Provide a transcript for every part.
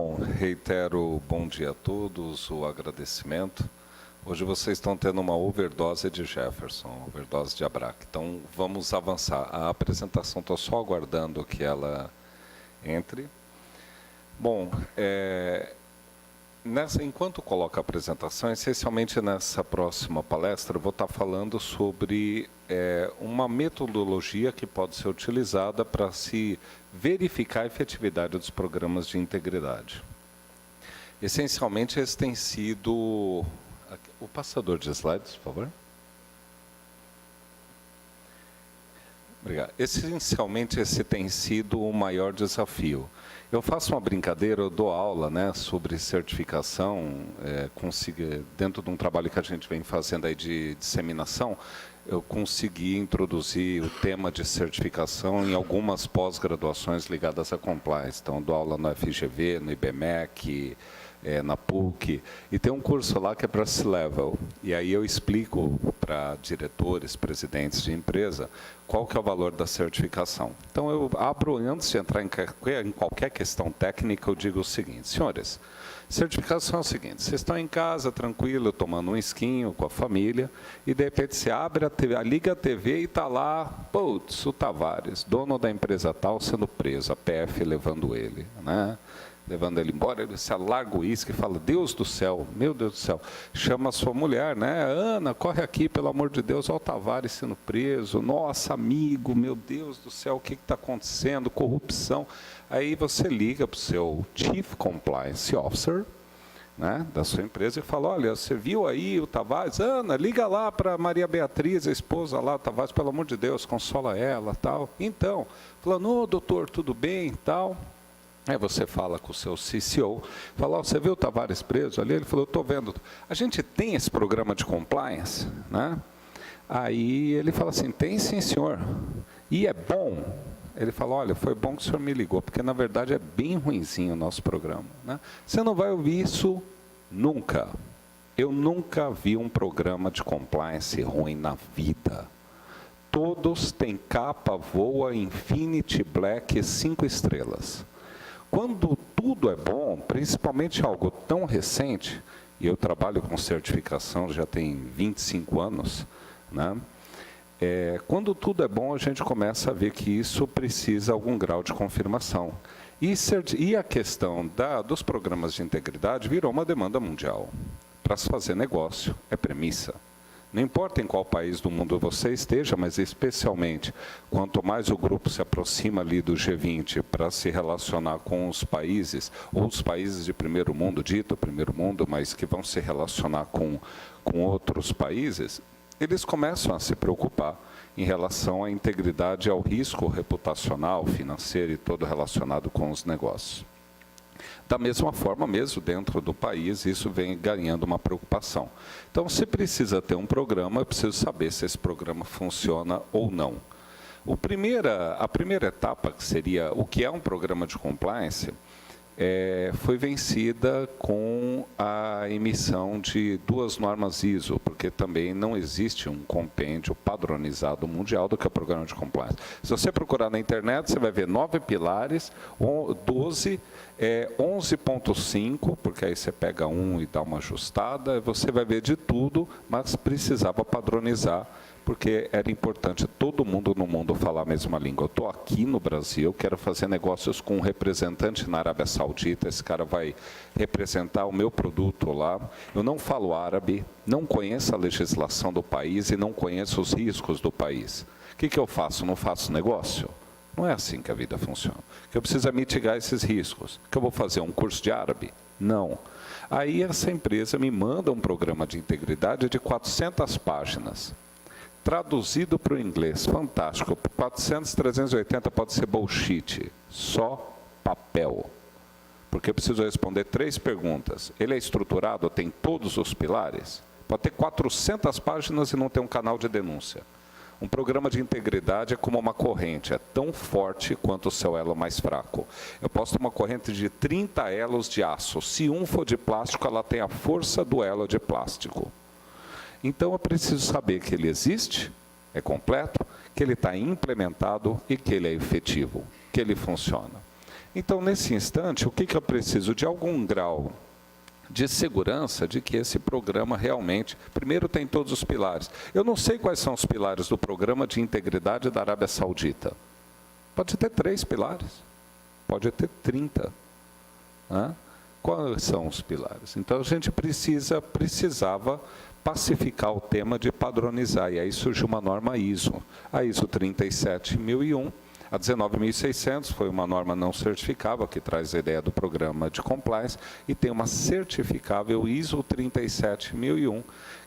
Bom, reitero bom dia a todos, o agradecimento. Hoje vocês estão tendo uma overdose de Jefferson, overdose de Abrac. Então, vamos avançar. A apresentação, estou só aguardando que ela entre. Bom, enquanto coloco a apresentação, essencialmente nessa próxima palestra, eu vou estar falando sobre uma metodologia que pode ser utilizada para se verificar a efetividade dos programas de integridade. Essencialmente, esse tem sido... O passador de slides, por favor. Obrigado. Essencialmente, esse tem sido o maior desafio. Eu faço uma brincadeira, eu dou aula sobre certificação, dentro de um trabalho que a gente vem fazendo aí de disseminação, eu consegui introduzir o tema de certificação em algumas pós-graduações ligadas a compliance. Então, eu dou aula no FGV, no IBMEC, na PUC, e tem um curso lá que é para C-Level, e aí eu explico para diretores, presidentes de empresa, qual que é o valor da certificação. Então, eu abro, antes de entrar em qualquer questão técnica, eu digo o seguinte: senhores, certificação é o seguinte: vocês estão em casa, tranquilo, tomando um esquinho com a família, e de repente você abre a TV, liga a TV e está lá, putz, o Tavares, dono da empresa tal, sendo preso, a PF levando ele, levando ele embora, ele se alarga o uísque e fala: Deus do céu, meu Deus do céu, chama a sua mulher, Ana, corre aqui, pelo amor de Deus, olha o Tavares sendo preso, nossa, amigo, meu Deus do céu, o que está acontecendo, corrupção. Aí você liga para o seu Chief Compliance Officer, da sua empresa, e fala: olha, você viu aí o Tavares? Ana, liga lá para Maria Beatriz, a esposa lá, o Tavares, pelo amor de Deus, consola ela, tal. Então, falando: doutor, tudo bem, tal. Aí você fala com o seu CCO, fala: você viu o Tavares preso ali? Ele falou: eu estou vendo. A gente tem esse programa de compliance? Aí ele fala assim: tem sim, senhor. E é bom? Ele fala: olha, foi bom que o senhor me ligou, porque na verdade é bem ruinzinho o nosso programa. Você não vai ouvir isso nunca. Eu nunca vi um programa de compliance ruim na vida. Todos têm capa, voa, Infinity Black 5 estrelas. Quando tudo é bom, principalmente algo tão recente, e eu trabalho com certificação já tem 25 anos, quando tudo é bom, a gente começa a ver que isso precisa de algum grau de confirmação. E a questão dos programas de integridade virou uma demanda mundial. Para se fazer negócio, é premissa. Não importa em qual país do mundo você esteja, mas especialmente quanto mais o grupo se aproxima ali do G20 para se relacionar com os países, ou os países de primeiro mundo, dito primeiro mundo, mas que vão se relacionar com outros países, eles começam a se preocupar em relação à integridade e ao risco reputacional, financeiro e todo relacionado com os negócios. Da mesma forma, mesmo dentro do país, isso vem ganhando uma preocupação. Então, se precisa ter um programa, eu preciso saber se esse programa funciona ou não. A primeira etapa, que seria o que é um programa de compliance, foi vencida com a emissão de 2 normas ISO, porque também não existe um compêndio padronizado mundial do que é o programa de compliance. Se você procurar na internet, você vai ver 9 pilares, 12, 11.5, porque aí você pega um e dá uma ajustada, você vai ver de tudo, mas precisava padronizar, porque era importante todo mundo no mundo falar a mesma língua. Eu estou aqui no Brasil, quero fazer negócios com um representante na Arábia Saudita, esse cara vai representar o meu produto lá. Eu não falo árabe, não conheço a legislação do país e não conheço os riscos do país. O que eu faço? Não faço negócio? Não é assim que a vida funciona. Que eu preciso mitigar esses riscos. Que eu vou fazer um curso de árabe? Não. Aí essa empresa me manda um programa de integridade de 400 páginas. Traduzido para o inglês, fantástico. 400, 380 pode ser bullshit, só papel. Porque eu preciso responder 3 perguntas. Ele é estruturado, tem todos os pilares? Pode ter 400 páginas e não ter um canal de denúncia. Um programa de integridade é como uma corrente, é tão forte quanto o seu elo mais fraco. Eu posso ter uma corrente de 30 elos de aço. Se um for de plástico, ela tem a força do elo de plástico. Então, eu preciso saber que ele existe, é completo, que ele está implementado e que ele é efetivo, que ele funciona. Então, nesse instante, o que eu preciso? De algum grau de segurança de que esse programa realmente, primeiro, tem todos os pilares. Eu não sei quais são os pilares do programa de integridade da Arábia Saudita. Pode ter 3 pilares, pode ter 30. Né? Quais são os pilares? Então, a gente precisava pacificar o tema de padronizar, e aí surgiu uma norma ISO, a ISO 37001, a 19.600 foi uma norma não certificável, que traz a ideia do programa de compliance, e tem uma certificável ISO 37001,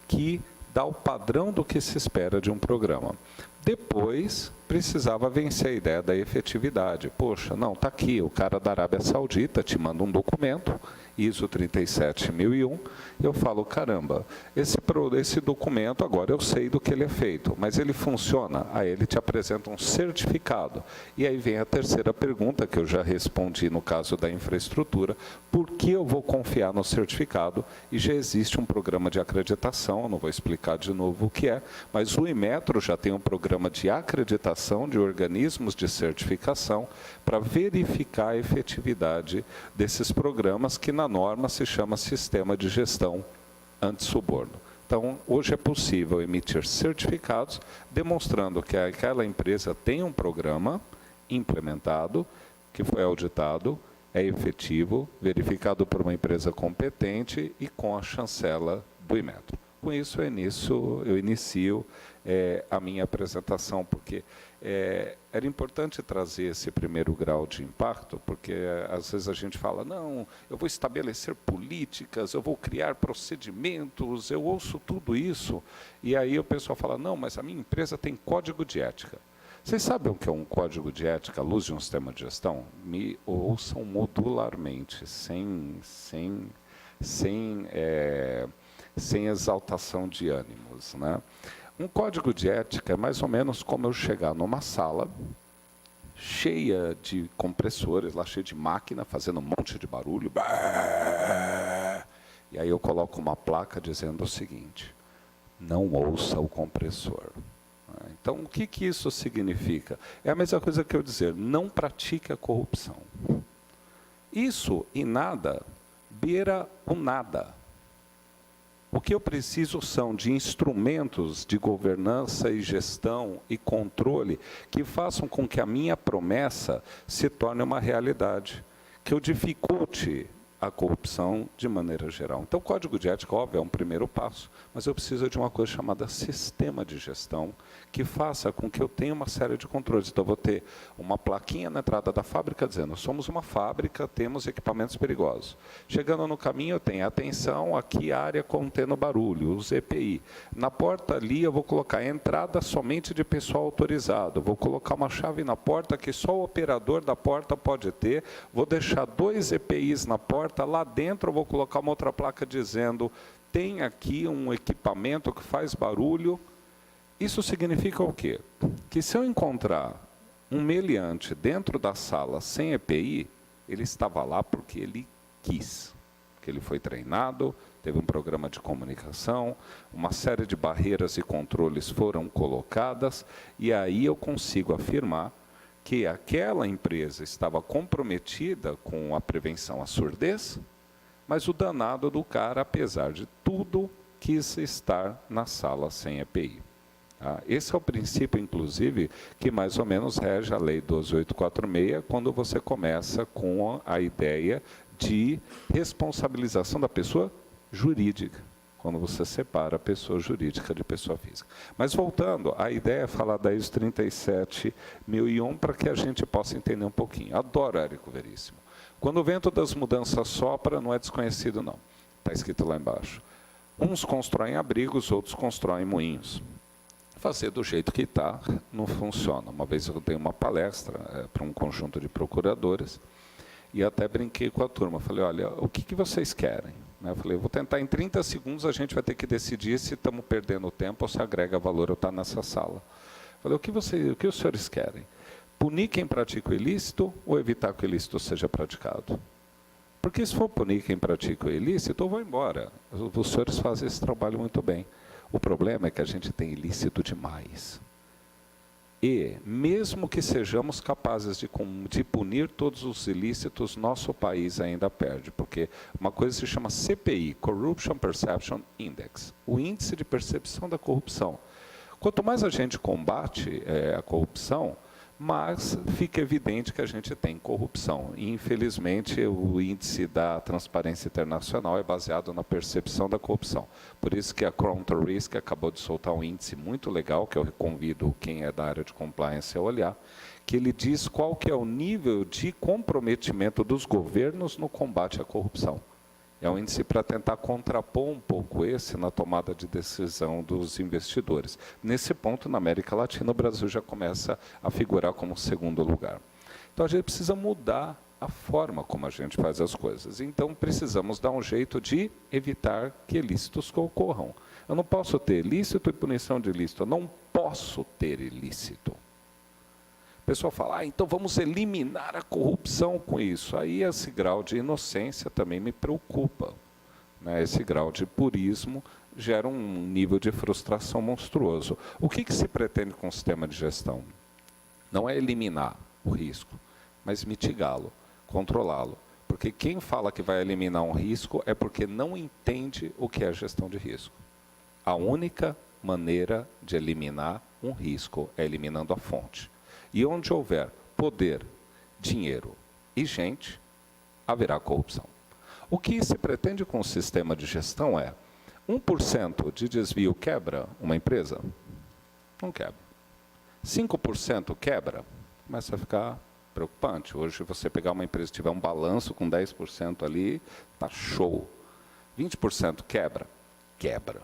que dá o padrão do que se espera de um programa. Depois, precisava vencer a ideia da efetividade. Poxa, não, está aqui, o cara da Arábia Saudita te manda um documento, ISO 37001, e eu falo, caramba, esse documento agora eu sei do que ele é feito, mas ele funciona? Aí ele te apresenta um certificado. E aí vem a terceira pergunta, que eu já respondi no caso da infraestrutura, por que eu vou confiar no certificado? E já existe um programa de acreditação, eu não vou explicar de novo o que é, mas o Inmetro já tem um programa de acreditação de organismos de certificação para verificar a efetividade desses programas, que na norma se chama Sistema de Gestão Anti-Suborno. Então, hoje é possível emitir certificados demonstrando que aquela empresa tem um programa implementado, que foi auditado, é efetivo, verificado por uma empresa competente e com a chancela do Inmetro. Com isso, eu inicio a minha apresentação, porque era importante trazer esse primeiro grau de impacto, porque às vezes a gente fala, não, eu vou estabelecer políticas, eu vou criar procedimentos, eu ouço tudo isso, e aí o pessoal fala, não, mas a minha empresa tem código de ética. Vocês sabem o que é um código de ética à luz de um sistema de gestão? Me ouçam modularmente, sem exaltação de ânimos, né? Um código de ética é mais ou menos como eu chegar numa sala cheia de compressores, lá cheia de máquina, fazendo um monte de barulho, e aí eu coloco uma placa dizendo o seguinte, não ouça o compressor. Então, o que isso significa? É a mesma coisa que eu dizer, não pratique a corrupção. Isso e nada beira o nada. O que eu preciso são de instrumentos de governança e gestão e controle que façam com que a minha promessa se torne uma realidade, que eu dificulte a corrupção de maneira geral. Então, o código de ética, óbvio, é um primeiro passo, mas eu preciso de uma coisa chamada sistema de gestão, que faça com que eu tenha uma série de controles. Então, eu vou ter uma plaquinha na entrada da fábrica dizendo, somos uma fábrica, temos equipamentos perigosos. Chegando no caminho, eu tenho, atenção, aqui a área contendo barulho, os EPI. Na porta ali, eu vou colocar entrada somente de pessoal autorizado. Vou colocar uma chave na porta que só o operador da porta pode ter. Vou deixar 2 EPIs na porta. Lá dentro, eu vou colocar uma outra placa dizendo, tem aqui um equipamento que faz barulho. Isso significa o quê? Que se eu encontrar um meliante dentro da sala sem EPI, ele estava lá porque ele quis, porque ele foi treinado, teve um programa de comunicação, uma série de barreiras e controles foram colocadas, e aí eu consigo afirmar que aquela empresa estava comprometida com a prevenção à surdez, mas o danado do cara, apesar de tudo, quis estar na sala sem EPI. Esse é o princípio, inclusive, que mais ou menos rege a Lei 12846, quando você começa com a ideia de responsabilização da pessoa jurídica, quando você separa a pessoa jurídica de pessoa física. Mas voltando, a ideia é falar da ISO 37001 para que a gente possa entender um pouquinho. Adoro Érico Veríssimo. Quando o vento das mudanças sopra, não é desconhecido, não. Está escrito lá embaixo. Uns constroem abrigos, outros constroem moinhos. Fazer do jeito que está não funciona. Uma vez eu dei uma palestra para um conjunto de procuradores e até brinquei com a turma. Falei, olha, o que vocês querem? Eu falei, eu vou tentar em 30 segundos, a gente vai ter que decidir se estamos perdendo tempo ou se agrega valor eu estar nessa sala. Falei, o que os senhores querem? Punir quem pratica o ilícito ou evitar que o ilícito seja praticado? Porque se for punir quem pratica o ilícito, eu vou embora. Os senhores fazem esse trabalho muito bem. O problema é que a gente tem ilícito demais. E, mesmo que sejamos capazes de punir todos os ilícitos, nosso país ainda perde, porque uma coisa se chama CPI, Corruption Perception Index, o índice de percepção da corrupção. Quanto mais a gente combate a corrupção, mais fica evidente que a gente tem corrupção. E, infelizmente, o índice da Transparência Internacional é baseado na percepção da corrupção. Por isso que a Counter Risk acabou de soltar um índice muito legal, que eu convido quem é da área de compliance a olhar, que ele diz qual que é o nível de comprometimento dos governos no combate à corrupção. É um índice para tentar contrapor um pouco esse na tomada de decisão dos investidores. Nesse ponto, na América Latina, o Brasil já começa a figurar como segundo lugar. Então, a gente precisa mudar a forma como a gente faz as coisas. Então, precisamos dar um jeito de evitar que ilícitos ocorram. Eu não posso ter ilícito e punição de ilícito. Eu não posso ter ilícito. O pessoal fala, então vamos eliminar a corrupção com isso. Aí esse grau de inocência também me preocupa. Né? Esse grau de purismo gera um nível de frustração monstruoso. O que se pretende com o sistema de gestão? Não é eliminar o risco, mas mitigá-lo, controlá-lo. Porque quem fala que vai eliminar um risco é porque não entende o que é gestão de risco. A única maneira de eliminar um risco é eliminando a fonte. E onde houver poder, dinheiro e gente, haverá corrupção. O que se pretende com o sistema de gestão é 1% de desvio quebra uma empresa? Não quebra. 5% quebra? Começa a ficar preocupante. Hoje, você pegar uma empresa e tiver um balanço com 10% ali, está show. 20% quebra? Quebra.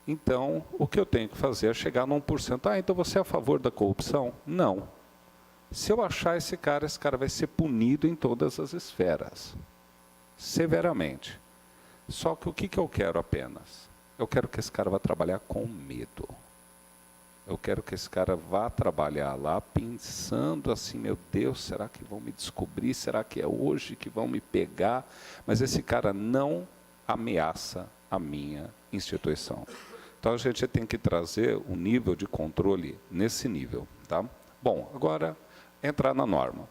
Então, o que eu tenho que fazer é chegar num 1%. Então você é a favor da corrupção? Não. Se eu achar esse cara vai ser punido em todas as esferas. Severamente. Só que o que eu quero apenas? Eu quero que esse cara vá trabalhar com medo. Eu quero que esse cara vá trabalhar lá pensando assim, meu Deus, será que vão me descobrir? Será que é hoje que vão me pegar? Mas esse cara não ameaça a minha instituição. Então, a gente tem que trazer o nível de controle nesse nível. Tá? Bom, agora, entrar na norma.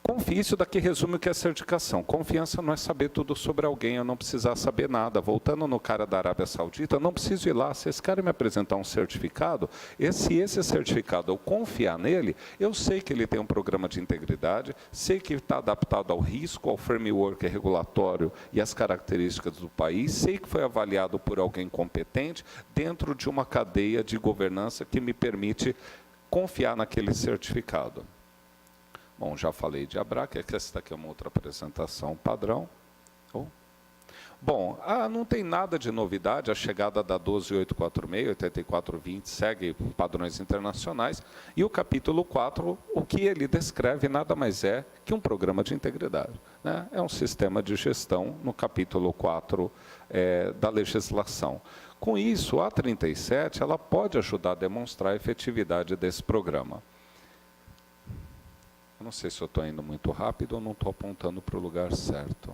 Confie, isso daqui resume o que é certificação. Confiança não é saber tudo sobre alguém, eu não precisar saber nada. Voltando no cara da Arábia Saudita, eu não preciso ir lá. Se esse cara me apresentar um certificado, se esse certificado eu confiar nele, eu sei que ele tem um programa de integridade, sei que está adaptado ao risco, ao framework regulatório e às características do país, sei que foi avaliado por alguém competente dentro de uma cadeia de governança que me permite confiar naquele certificado. Bom, já falei de ABRA, que essa aqui é uma outra apresentação padrão. Bom, não tem nada de novidade, a chegada da 12846, 8420, segue padrões internacionais, e o capítulo 4, o que ele descreve nada mais é que um programa de integridade. Né? É um sistema de gestão no capítulo 4 da legislação. Com isso, a 37, ela pode ajudar a demonstrar a efetividade desse programa. Eu não sei se eu estou indo muito rápido ou não estou apontando para o lugar certo.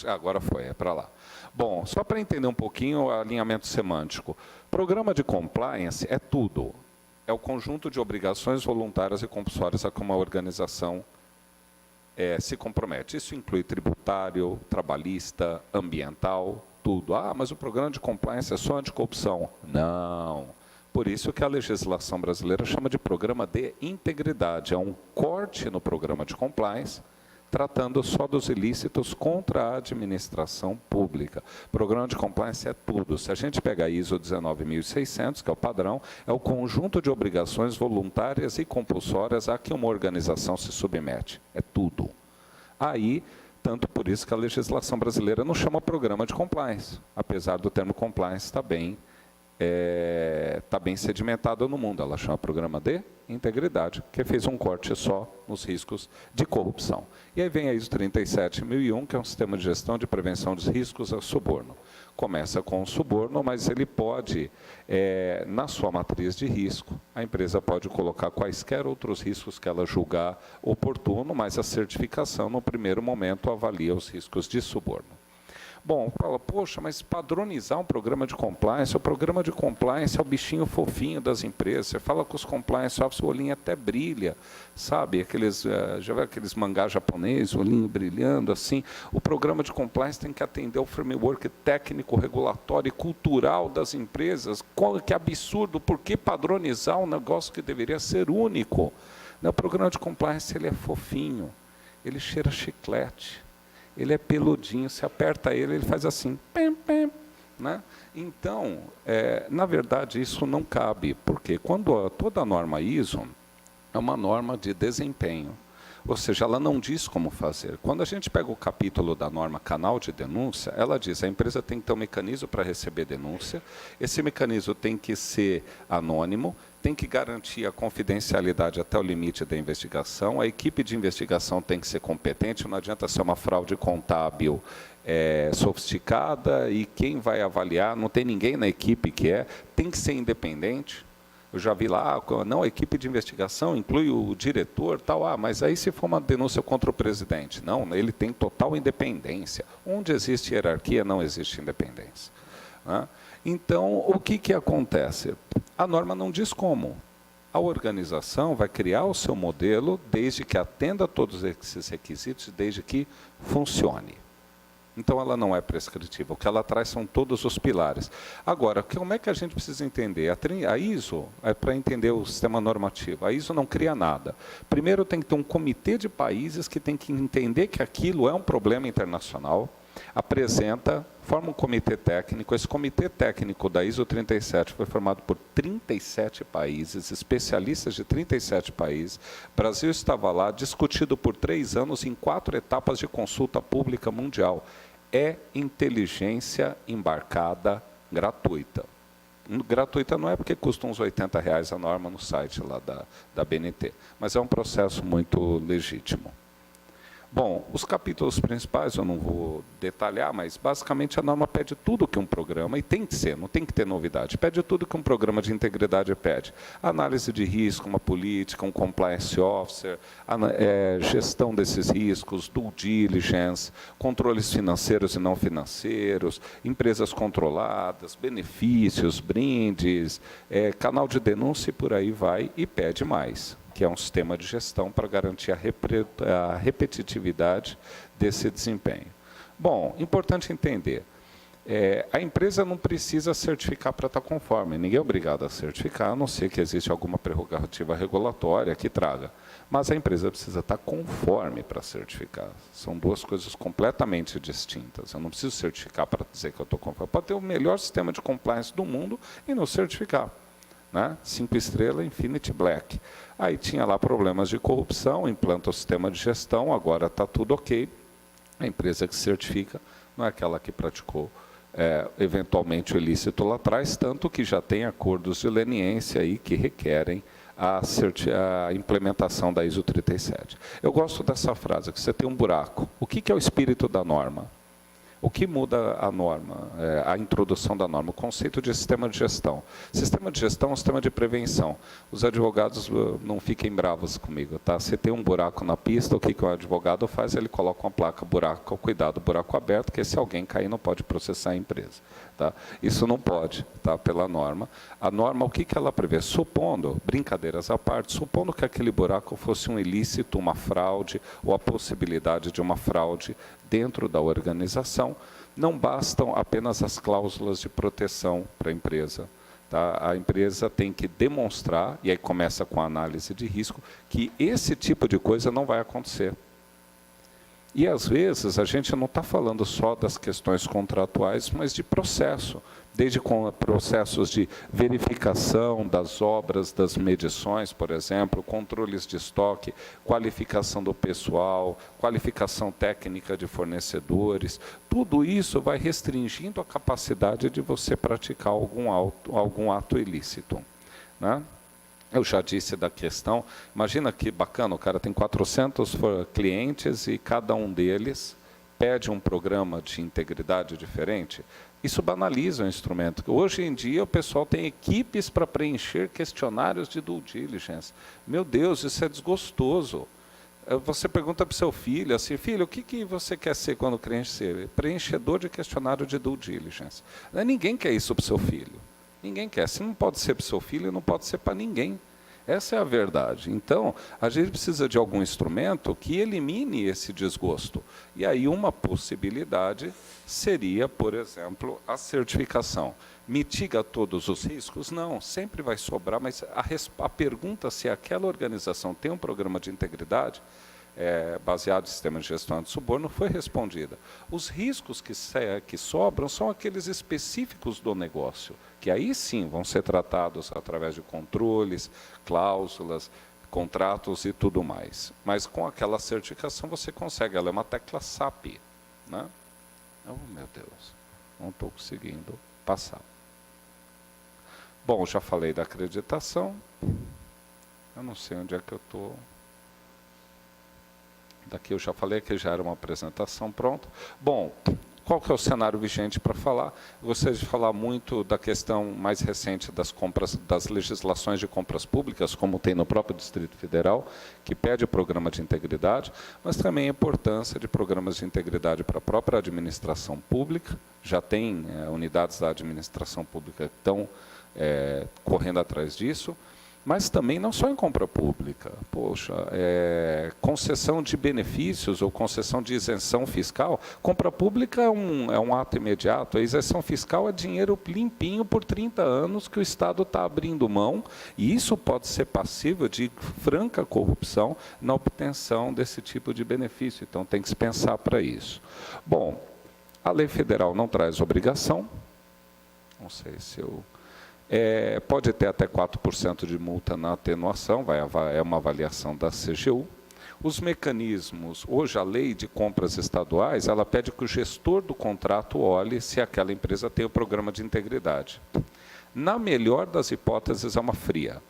Agora foi, é para lá. Bom, só para entender um pouquinho o alinhamento semântico. Programa de compliance é tudo. É o conjunto de obrigações voluntárias e compulsórias a que uma organização se compromete. Isso inclui tributário, trabalhista, ambiental, tudo. Mas o programa de compliance é só anticorrupção. Não. Por isso que a legislação brasileira chama de programa de integridade. É um corte no programa de compliance, tratando só dos ilícitos contra a administração pública. Programa de compliance é tudo. Se a gente pegar a ISO 19600, que é o padrão, é o conjunto de obrigações voluntárias e compulsórias a que uma organização se submete. É tudo. Aí, tanto por isso que a legislação brasileira não chama programa de compliance, apesar do termo compliance estar bem sedimentado no mundo. Ela chama programa de integridade, que fez um corte só nos riscos de corrupção. E aí vem a ISO 37001, que é um sistema de gestão de prevenção dos riscos a suborno. Começa com o suborno, mas ele pode, na sua matriz de risco, a empresa pode colocar quaisquer outros riscos que ela julgar oportuno, mas a certificação, no primeiro momento, avalia os riscos de suborno. Bom, fala, poxa, mas padronizar um programa de compliance, o programa de compliance é o bichinho fofinho das empresas. Você fala com os compliance officers, o olhinho até brilha, sabe? Já viu aqueles mangás japoneses, o olhinho brilhando, assim. O programa de compliance tem que atender ao framework técnico, regulatório e cultural das empresas. Que absurdo, por que padronizar um negócio que deveria ser único? O programa de compliance ele é fofinho, ele cheira chiclete. Ele é peludinho, se aperta ele faz assim, pem, pem, né? Então, na verdade, isso não cabe, porque toda a norma ISO é uma norma de desempenho, ou seja, ela não diz como fazer. Quando a gente pega o capítulo da norma canal de denúncia, ela diz que a empresa tem que ter um mecanismo para receber denúncia, esse mecanismo tem que ser anônimo, tem que garantir a confidencialidade até o limite da investigação, a equipe de investigação tem que ser competente, não adianta ser uma fraude contábil sofisticada e quem vai avaliar, não tem ninguém na equipe tem que ser independente. Eu já vi lá, não, a equipe de investigação inclui o diretor, tal, mas aí se for uma denúncia contra o presidente, não, ele tem total independência. Onde existe hierarquia, não existe independência. Né? Então, o que acontece? A norma não diz como. A organização vai criar o seu modelo desde que atenda a todos esses requisitos, desde que funcione. Então, ela não é prescritiva. O que ela traz são todos os pilares. Agora, como é que a gente precisa entender? A ISO é para entender o sistema normativo. A ISO não cria nada. Primeiro, tem que ter um comitê de países que tem que entender que aquilo é um problema internacional, forma um comitê técnico. Esse comitê técnico da ISO 37 foi formado por 37 países, especialistas de 37 países. O Brasil estava lá, discutido por 3 anos em 4 etapas de consulta pública mundial. É inteligência embarcada gratuita. Gratuita não é porque custa uns R$80 a norma no site lá da BNT, mas é um processo muito legítimo. Bom, os capítulos principais eu não vou detalhar, mas basicamente a norma pede tudo que um programa, e tem que ser, não tem que ter novidade, pede tudo que um programa de integridade pede. Análise de risco, uma política, um compliance officer, gestão desses riscos, due diligence, controles financeiros e não financeiros, empresas controladas, benefícios, brindes, canal de denúncia e por aí vai, e pede mais, que é um sistema de gestão para garantir a repetitividade desse desempenho. Bom, importante entender, a empresa não precisa certificar para estar conforme, ninguém é obrigado a certificar, a não ser que existe alguma prerrogativa regulatória que traga, mas a empresa precisa estar conforme para certificar. São duas coisas completamente distintas. Eu não preciso certificar para dizer que eu estou conforme. Pode ter o melhor sistema de compliance do mundo e não certificar. 5 estrelas, Infinity Black. Aí tinha lá problemas de corrupção, implanta o sistema de gestão, agora está tudo ok. A empresa que certifica não é aquela que praticou eventualmente o ilícito lá atrás, tanto que já tem acordos de leniência aí que requerem a implementação da ISO 37. Eu gosto dessa frase, que você tem um buraco. O que é o espírito da norma? O que muda a norma, a introdução da norma? O conceito de sistema de gestão. Sistema de gestão é um sistema de prevenção. Os advogados não fiquem bravos comigo, tá? Se tem um buraco na pista, o que o advogado faz? Ele coloca uma placa, buraco, cuidado, buraco aberto, que se alguém cair não pode processar a empresa. Tá? Isso não pode, tá? Pela norma. A norma, o que ela prevê? Supondo, brincadeiras à parte, supondo que aquele buraco fosse um ilícito, uma fraude, ou a possibilidade de uma fraude dentro da organização, não bastam apenas as cláusulas de proteção para a empresa. Tá? A empresa tem que demonstrar, e aí começa com a análise de risco, que esse tipo de coisa não vai acontecer. E, às vezes, a gente não está falando só das questões contratuais, mas de processo, desde com processos de verificação das obras, das medições, por exemplo, controles de estoque, qualificação do pessoal, qualificação técnica de fornecedores, tudo isso vai restringindo a capacidade de você praticar algum ato ilícito, né? Eu já disse da questão, imagina que bacana, o cara tem 400 clientes e cada um deles pede um programa de integridade diferente. Isso banaliza o instrumento. Hoje em dia o pessoal tem equipes para preencher questionários de due diligence. Meu Deus, isso é desgostoso. Você pergunta para o seu filho, assim, filho, o que você quer ser quando crescer? Preenchedor de questionário de due diligence. Ninguém quer isso para o seu filho. Ninguém quer. Se não pode ser para o seu filho, não pode ser para ninguém. Essa é a verdade. Então, a gente precisa de algum instrumento que elimine esse desgosto. E aí uma possibilidade seria, por exemplo, a certificação. Mitiga todos os riscos? Não, sempre vai sobrar, mas a pergunta se aquela organização tem um programa de integridade baseado em sistema de gestão de suborno foi respondida. Os riscos que sobram são aqueles específicos do negócio, que aí sim vão ser tratados através de controles, cláusulas, contratos e tudo mais. Mas com aquela certificação você consegue, ela é uma tecla SAP. Né? Oh, meu Deus, não estou conseguindo passar. Bom, já falei da acreditação. Eu não sei onde é que eu estou. Daqui eu já falei que já era uma apresentação pronta. Bom, qual que é o cenário vigente para falar? Eu gostaria de falar muito da questão mais recente das compras, das legislações de compras públicas, como tem no próprio Distrito Federal, que pede programa de integridade, mas também a importância de programas de integridade para a própria administração pública. Já tem unidades da administração pública que estão correndo atrás disso. Mas também não só em compra pública. Poxa, concessão de benefícios ou concessão de isenção fiscal, compra pública é um ato imediato, a isenção fiscal é dinheiro limpinho por 30 anos que o Estado está abrindo mão, e isso pode ser passível de franca corrupção na obtenção desse tipo de benefício. Então tem que se pensar para isso. Bom, a lei federal não traz obrigação, não sei se eu... pode ter até 4% de multa na atenuação, é uma avaliação da CGU. Os mecanismos, hoje a lei de compras estaduais, ela pede que o gestor do contrato olhe se aquela empresa tem o programa de integridade. Na melhor das hipóteses, é uma fria.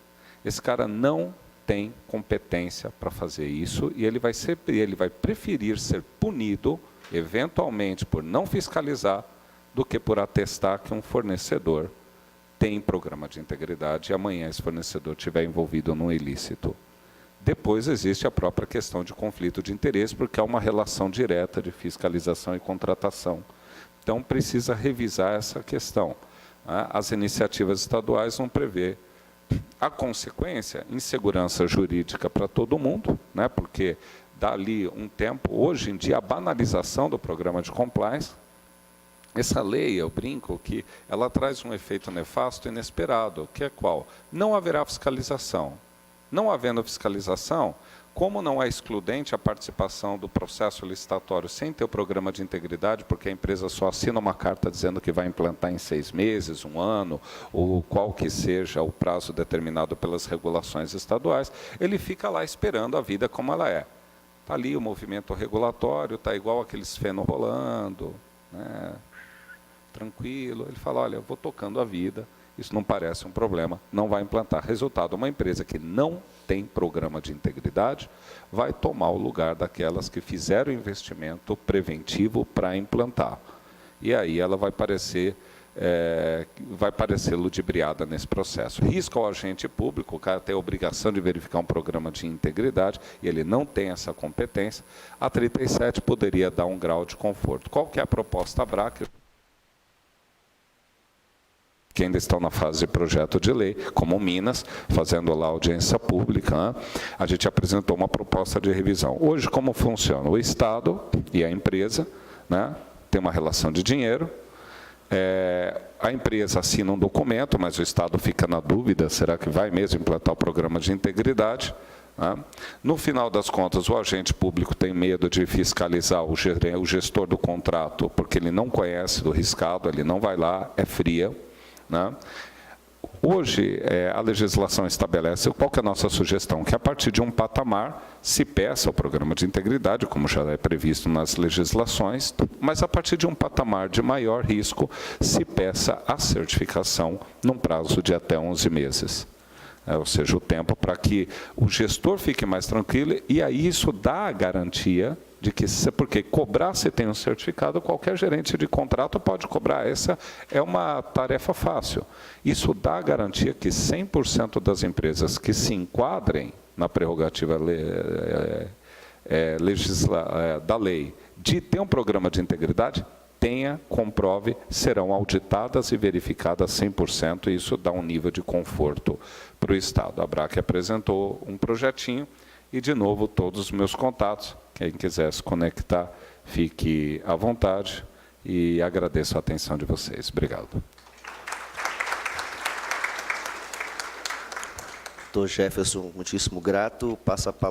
Esse cara não tem competência para fazer isso e ele vai preferir ser punido, eventualmente, por não fiscalizar, do que por atestar que um fornecedor tem programa de integridade e amanhã esse fornecedor estiver envolvido num ilícito. Depois existe a própria questão de conflito de interesse, porque há uma relação direta de fiscalização e contratação. Então, precisa revisar essa questão. As iniciativas estaduais vão prever a consequência, insegurança jurídica para todo mundo, né, porque dali um tempo, hoje em dia, a banalização do programa de compliance. Essa lei, eu brinco, que ela traz um efeito nefasto inesperado, que é qual? Não haverá fiscalização. Não havendo fiscalização, como não é excludente a participação do processo licitatório sem ter o programa de integridade, porque a empresa só assina uma carta dizendo que vai implantar em 6 meses, 1 ano, ou qual que seja o prazo determinado pelas regulações estaduais, ele fica lá esperando a vida como ela é. Está ali o movimento regulatório, está igual aqueles feno rolando, né? Tranquilo, ele fala, olha, eu vou tocando a vida, isso não parece um problema, não vai implantar. Resultado, uma empresa que não tem programa de integridade vai tomar o lugar daquelas que fizeram investimento preventivo para implantar. E aí ela vai parecer ludibriada nesse processo. Risco ao agente público, o cara tem a obrigação de verificar um programa de integridade, e ele não tem essa competência. A 37 poderia dar um grau de conforto. Qual que é a proposta BRAC? Que ainda estão na fase de projeto de lei, como Minas, fazendo lá audiência pública, né? A gente apresentou uma proposta de revisão. Hoje, como funciona? O Estado e a empresa, né, tem uma relação de dinheiro, a empresa assina um documento, mas o Estado fica na dúvida, será que vai mesmo implantar o programa de integridade? Né? No final das contas, o agente público tem medo de fiscalizar o gestor do contrato, porque ele não conhece do riscado, ele não vai lá, é fria. Né? Hoje, a legislação estabelece, qual que é a nossa sugestão? Que a partir de um patamar se peça o programa de integridade, como já é previsto nas legislações, mas a partir de um patamar de maior risco, se peça a certificação num prazo de até 11 meses. Ou seja, o tempo para que o gestor fique mais tranquilo, e aí isso dá a garantia de que, porque cobrar se tem um certificado, qualquer gerente de contrato pode cobrar, essa é uma tarefa fácil. Isso dá a garantia que 100% das empresas que se enquadrem na prerrogativa da lei de ter um programa de integridade, tenha, comprove, serão auditadas e verificadas 100%, e isso dá um nível de conforto para o Estado. A ABRAC apresentou um projetinho e, de novo, todos os meus contatos, quem quiser se conectar, fique à vontade e agradeço a atenção de vocês. Obrigado. Doutor Jefferson, muitíssimo grato. Passa a palavra.